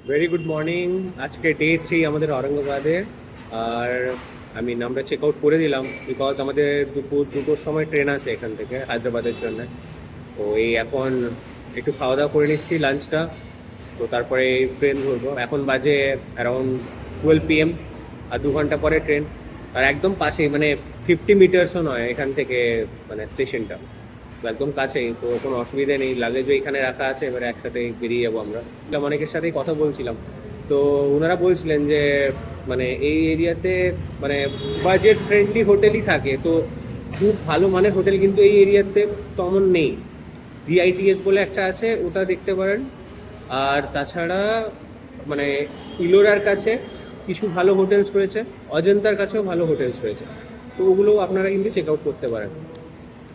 Very good morning. আজকে day 3 আমাদের ঔরঙ্গাবাদের। আর আমি নামটা চেক আউট করে দিলাম বিকজ আমাদের দুপুর 2টোর সময় ট্রেন আছে এখান থেকে হায়দ্রাবাদের জন্য। তো এই এখন একটু খাওয়া দাওয়া করে নিচ্ছি লাঞ্চটা। তো তারপরে ট্রেন ধরবো। এখন বাজে অ্যারাউন্ড 12 PM। আর 2 ঘন্টা পরে ট্রেন। আর একদম পাশেই, মানে 50 মিটার্সও নয় এখান থেকে, মানে স্টেশনটা একদম কাছেই। তো কোনো অসুবিধা নেই, লাগেজও এখানে রাখা আছে। এবারে একসাথে বেরিয়ে যাবো আমরা। অনেকের সাথেই কথা বলছিলাম, তো ওনারা বলছিলেন যে মানে এই এরিয়াতে মানে বাজেট ফ্রেন্ডলি হোটেলই থাকে। তো খুব ভালো মানের হোটেল কিন্তু এই এরিয়াতে তেমন নেই। ভিআইটিএস বলে একটা আছে, ওটা দেখতে পারেন। আর তাছাড়া মানে ইলোরার কাছে কিছু ভালো হোটেলস রয়েছে, অজন্তার কাছেও ভালো হোটেলস রয়েছে। তো ওগুলো আপনারা কিন্তু চেক আউট করতে পারেন।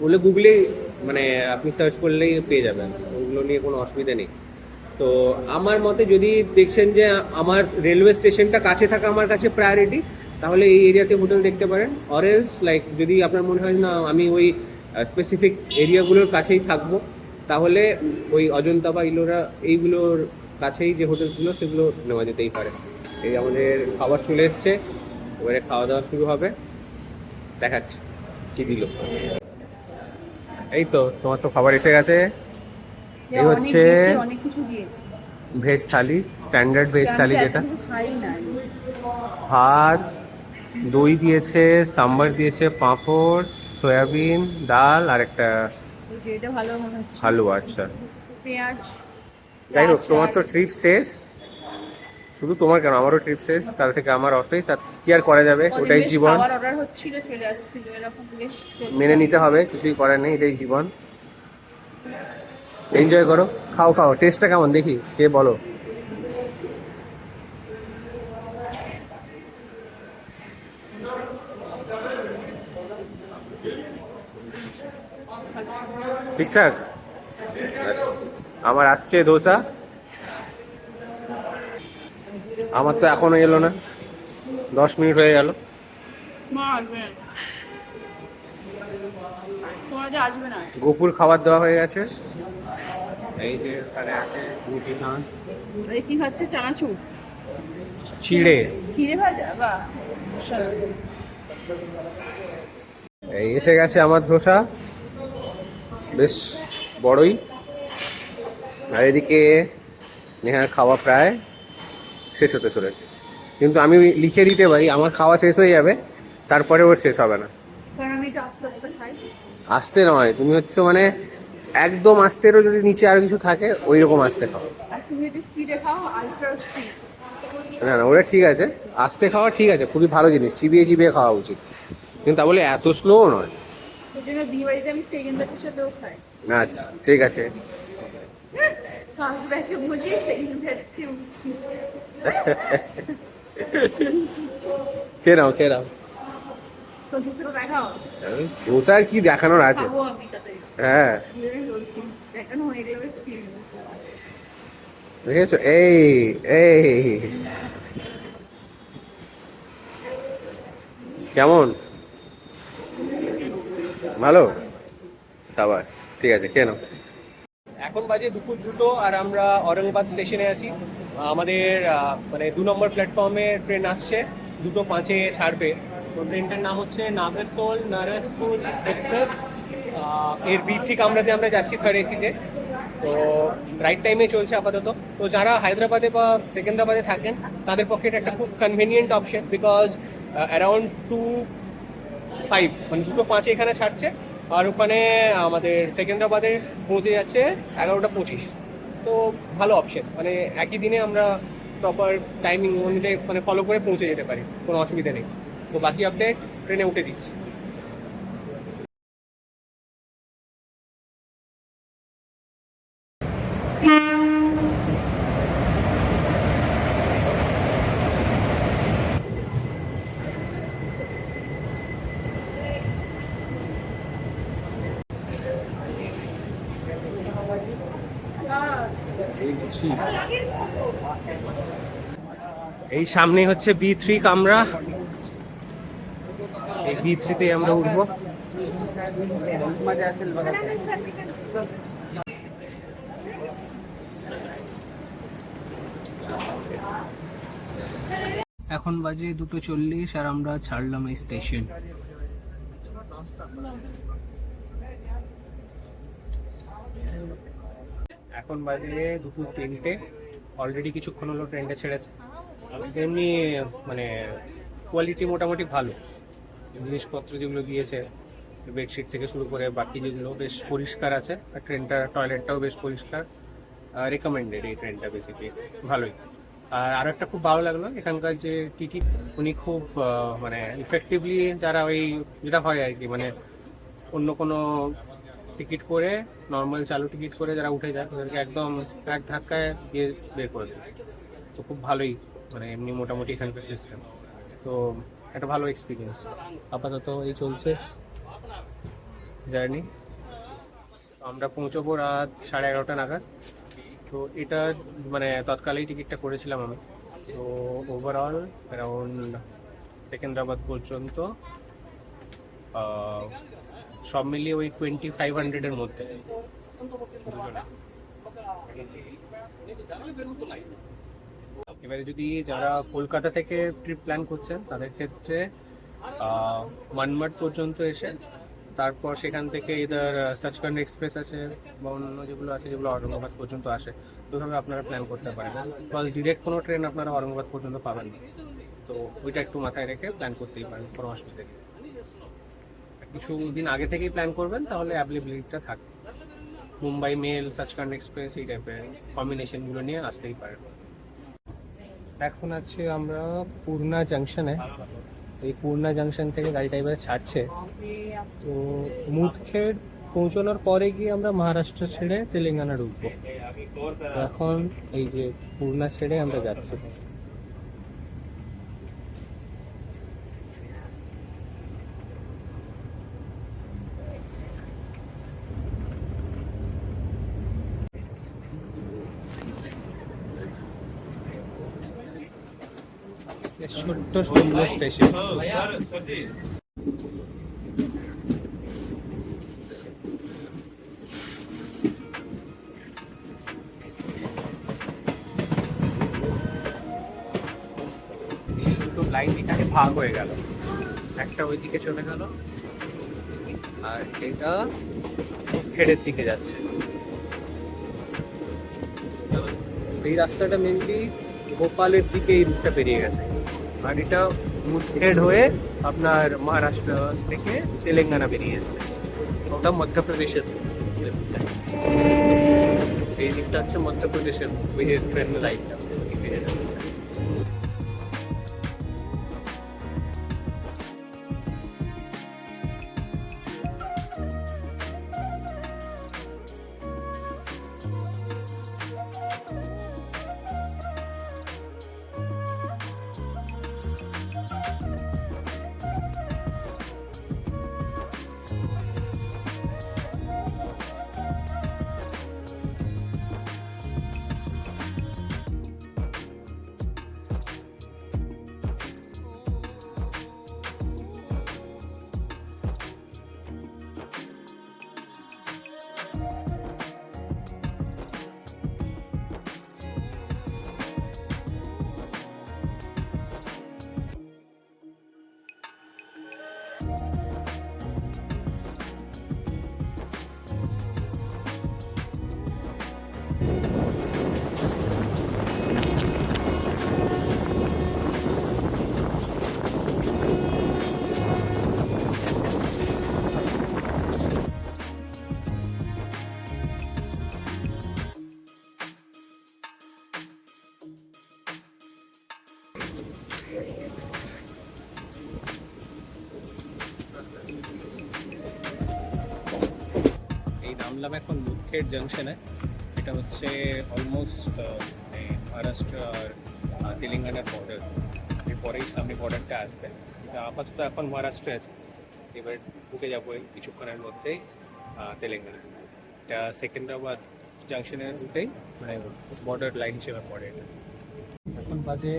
ওগুলো গুগলে মানে আপনি সার্চ করলেই পেয়ে যাবেন, ওগুলো নিয়ে কোনো অসুবিধা নেই। তো আমার মতে যদি দেখছেন যে আমার রেলওয়ে স্টেশনটা কাছে থাকা আমার কাছে প্রায়োরিটি, তাহলে এই এরিয়াতে হোটেল দেখতে পারেন। অরেলস লাইক যদি আপনার মনে হয় না আমি ওই স্পেসিফিক এরিয়াগুলোর কাছেই থাকবো, তাহলে ওই অজন্তা বা ইলোরা এইগুলোর কাছেই যে হোটেলসগুলো সেগুলো নেওয়া যেতেই পারে। এই আমাদের খাবার চলে এসছে, এবারে খাওয়া দাওয়া শুরু হবে। দেখাচ্ছি কি দিল। এই তো তোমার তো খাবার এসে গেছে। এই হচ্ছে অনেক কিছু দিয়েছে। ভেজ থালি, স্ট্যান্ডার্ড ভেজ থালি যেটা। খাই না। ভাত, দই দিয়েছে, সাম্বার দিয়েছে, পাঁপড়, সয়াবিন, ডাল আর একটা এটা ভালো মনে হচ্ছে। হালুয়া। আচ্ছা, পেঁয়াজ। যাই হোক, তোমার তো ট্রিপ শেষ। শুধু তোমার কেন, আমারও ট্রিপ শেষ। কাল থেকে আমার অফিস, আর কি আর করা যাবে, ওটাই জীবন। খাবার অর্ডার হচ্ছিল, চলে আসছিল, এরকম বেশ মেনে নিতে হবে, কিছুই করার নেই, এটাই জীবন। এনজয় করো, খাও খাও। টেস্টটা কেমন দেখি, কে বলো। ঠিকঠাক। আচ্ছা, আমার আসছে ধোসা। আমার তো এখনো এলো না, 10 মিনিট হয়ে গেল। মা আসবে না, তোমার যে আসবে না। গোপুর খাবার দেওয়া হয়ে গেছে। এই যে এখানে আছে রুটি, নান। এই কি খাচ্ছে? চানাচুর, চিড়ে। চিড়ে ভাজা, বা এই এসে গেছে আমার ধোসা, বেশ বড়ই। আর এদিকে নেহার খাওয়া প্রায় শেষ হতে চলেছে। কিন্তু আমি লিখে দিতে পারি আমার খাওয়া শেষ হয়ে যাবে, তারপরে ওর শেষ হবে না। কারণ আমি একটু আস্তে আস্তে খাই। আস্তে নয়, তুমি হচ্ছে মানে একদম আস্তেরও যদি নিচে আর কিছু থাকে ওই রকম আস্তে খাও। আর তুমি যদি স্পিডে খাও, আলট্রা স্পিড। না না, ওটা ঠিক আছে, আস্তে খাওয়া ঠিক আছে, খুবই ভালো জিনিস, চিবিয়ে চিবিয়ে খাওয়া উচিত। কিন্তু তা বলে এত স্লোও নয়। ওই জন্য বিয়ে বাড়িতে আমি সেকেন্ড ব্যাচের সাথেও খাই। আচ্ছা ঠিক আছে। ফার্স্ট ব্যাচে বসি, সেকেন্ড ব্যাচে উঠি। খেয়ে নাও খেয়ে নাও। তো দুটো দেখাও। ধোসার কি দেখানোর আছে। খাবো আমি তাতে। হ্যাঁ আমি বলছি দেখানো হয়ে গেলে বেশ ফিল। দেখেছো, এই এই কেমন, ভালো, সাবাস, ঠিক আছে খেয়ে নাও। এখন বাজে দুপুর 2টো, আর আমরা ঔরঙ্গাবাদ স্টেশনে আছি। আমাদের মানে 2 নম্বর প্ল্যাটফর্মে ট্রেন আসছে, 2:05 ছাড়বে। তো ট্রেনটার নাম হচ্ছে নাগরসোল নারায়ণপুর এক্সপ্রেস। এর B3 কামরাতে আমরা যাচ্ছি, থার্ড এসিতে। তো রাইট টাইমে চলছে আপাতত। তো যারা হায়দ্রাবাদে বা সেকেন্দ্রাবাদে থাকেন তাদের পক্ষে এটা একটা খুব কনভিনিয়েন্ট অপশন, বিকজ অ্যারাউন্ড 2:05 মানে 2:05 এখানে ছাড়ছে। আর ওখানে আমাদের সেকেন্দ্রাবাদে পৌঁছে যাচ্ছে 11:25। তো ভালো অপশন, মানে একই দিনে আমরা প্রপার টাইমিং অনুযায়ী মানে ফলো করে পৌঁছে যেতে পারি, কোনো অসুবিধা নেই। তো বাকি আপডেট ট্রেনে উঠে দিচ্ছি। এই সামনে হচ্ছে B3 কামরা, এই B3-তে আমরা উঠবো। এখন বাজে 2:40 আর আমরা ছাড়লাম এই স্টেশন। এখন বাজে 2:03। অলরেডি কিছুক্ষণ হলো ট্রেনটা ছেড়েছে। এমনি মানে কোয়ালিটি মোটামুটি ভালো, জিনিসপত্র যেগুলো দিয়েছে বেডশিট থেকে শুরু করে বাকি যেগুলো বেশ পরিষ্কার আছে। আর ট্রেনটার টয়লেটটাও বেশ পরিষ্কার, রেকমেন্ডেড এই ট্রেনটা বেসিক্যালি ভালোই। আর আরও একটা খুব ভালো লাগলো এখানকার যে টিকিট, উনি খুব মানে ইফেক্টিভলি, যারা ওই যেটা হয় আর কি, মানে অন্য কোনো টিকিট করে নর্মাল চালু টিকিট করে যারা উঠে যায় ওদেরকে একদম এক ধাক্কায় দিয়ে বের করে দেয়। তো খুব ভালোই, মানে এমনি মোটামুটি এখানকার সিস্টেম। তো একটা ভালো এক্সপিরিয়েন্স। আপাতত এই চলছে জার্নি। আমরা পৌঁছবো রাত 11:30 নাগাদ। তো এটা মানে তৎকালেই টিকিটটা করেছিলাম আমি। তো ওভারঅল অ্যারাউন্ড সেকেন্দ্রাবাদ পর্যন্ত সব মিলিয়ে ওই 2500-এর মধ্যে দুজনে। এবারে যদি যারা কলকাতা থেকে ট্রিপ প্ল্যান করছেন তাদের ক্ষেত্রে মানমাড পর্যন্ত এসে তারপর সেখান থেকে এদের সচখন্ড এক্সপ্রেস আছে বা অন্য যেগুলো আছে যেগুলো ঔরঙ্গাবাদ পর্যন্ত আসে, ওইভাবে আপনারা প্ল্যান করতে পারেন। প্লাস ডিরেক্ট কোনো ট্রেন আপনারা ঔরঙ্গাবাদ পর্যন্ত পাবেন না, তো ওইটা একটু মাথায় রেখে প্ল্যান করতেই পারেন, কোনো অসুবিধা নেই। কিছু দিন আগে থেকেই প্ল্যান করবেন তাহলে অ্যাভেলেবিলিটিটা থাকবে। মুম্বাই মেল, সচখন্ড এক্সপ্রেস এই টাইপের কম্বিনেশনগুলো নিয়ে আসতেই পারেন। এখন আছে আমরা পূর্ণা জাংশনে। এই পূর্ণা জাংশন থেকে গাড়িটা এবারে ছাড়ছে। তো মুদখেড পৌঁছানোর পরে গিয়ে আমরা মহারাষ্ট্র ছেড়ে তেলেঙ্গানা ঢুকবো। তো এখন এই যে পূর্ণা ছেড়ে আমরা যাচ্ছি। ছোট্ট সুন্দর স্টেশন। দুটো লাইন এখানে ভাগ হয়ে গেল, একটা ওইদিকে চলে গেল আর এটা খেড়ের দিকে যাচ্ছে। এই রাস্তাটা মেনলি ভোপালের দিকে এই রুটটা পেরিয়ে গেছে, আর এটা মুদখেড হয়ে আপনার মহারাষ্ট্র থেকে তেলেঙ্গানা বেরিয়ে যাচ্ছে। ওটা মধ্যপ্রদেশের এই দিকটা হচ্ছে মধ্যপ্রদেশের ওই ট্রেন লাইনটা বেরিয়ে যাচ্ছে। এই নামলাম এখন মুদখেড জাংশনে। এটা হচ্ছে অলমোস্ট মহারাষ্ট্র আর তেলেঙ্গানার বর্ডার। এরপরেই সামনে বর্ডারটা আসবে। এটা আপাতত এখন মহারাষ্ট্রে আছে, এবার ঢুকে যাবো এই কিছুক্ষণের মধ্যেই তেলেঙ্গানা। এটা সেকেন্দ্রাবাদ জাংশনের রুটেই, মানে বর্ডার লাইন হিসেবে পড়ে এটা। এখন বাজে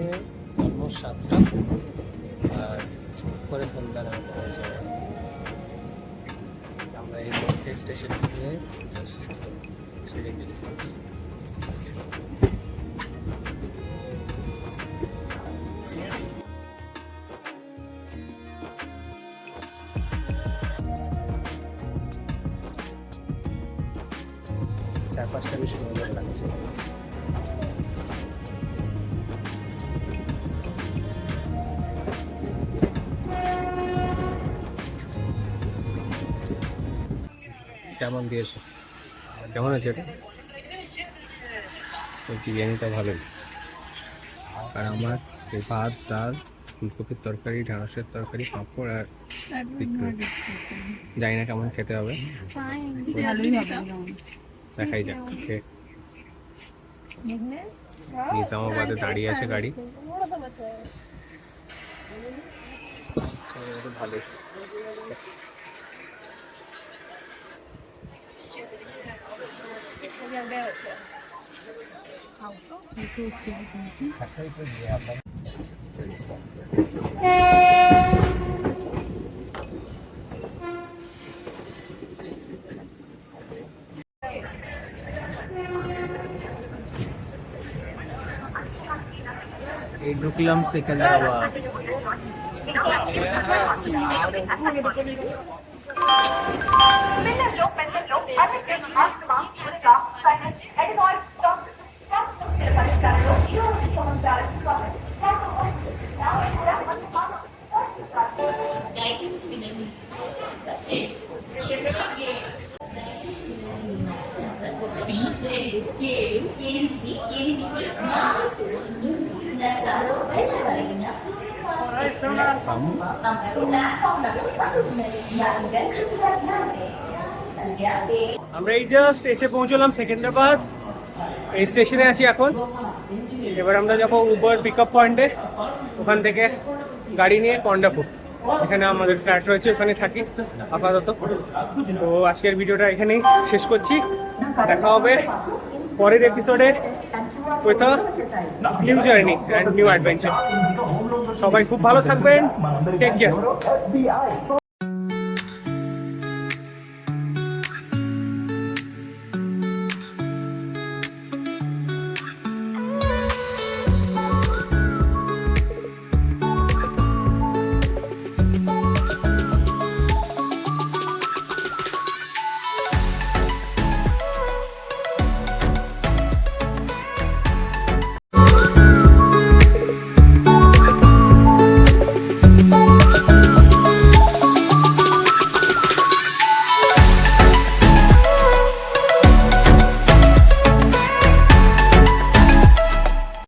অলমোস্ট 7টা, আর চুপ করে সন্ধ্যা নামে পড়েছে। আমরা এই মধ্যে স্টেশন থেকে জাস্ট সেরে গেছি। চারপাশটা বেশ সুন্দর লাগছে। কেমন দিয়েছে, কেমন আছে এটা? তো বিরিয়ানিটা ভালোই। আর আমার এই ভাত, ডাল, ফুলকপির তরকারি, ঢ্যাঁড়সের তরকারি, পাঁপড় আর জানি না কেমন খেতে হবে, দেখাই যাক। খেয়ে নিজামাবাদে দাঁড়িয়ে আছে গাড়ি, ভালোই। এই ঢুকলাম সেকেন্দ্রাবাদ। আমরা এই জাস্ট এসে পৌঁছলাম সেকেন্দ্রাবাদ। এই স্টেশনে আছি এখন। এবার আমরা যাবো উবার পিক আপ পয়েন্টে, ওখান থেকে গাড়ি নিয়ে কন্ডাপুর, এখানে আমাদের ফ্ল্যাট রয়েছে, ওখানে থাকি আপাতত। তো আজকের ভিডিওটা এখানেই শেষ করছি, দেখা হবে পরের এপিসোডে with a new journey and new adventure. সবাই খুব ভালো থাকবেন, টেক কেয়ার।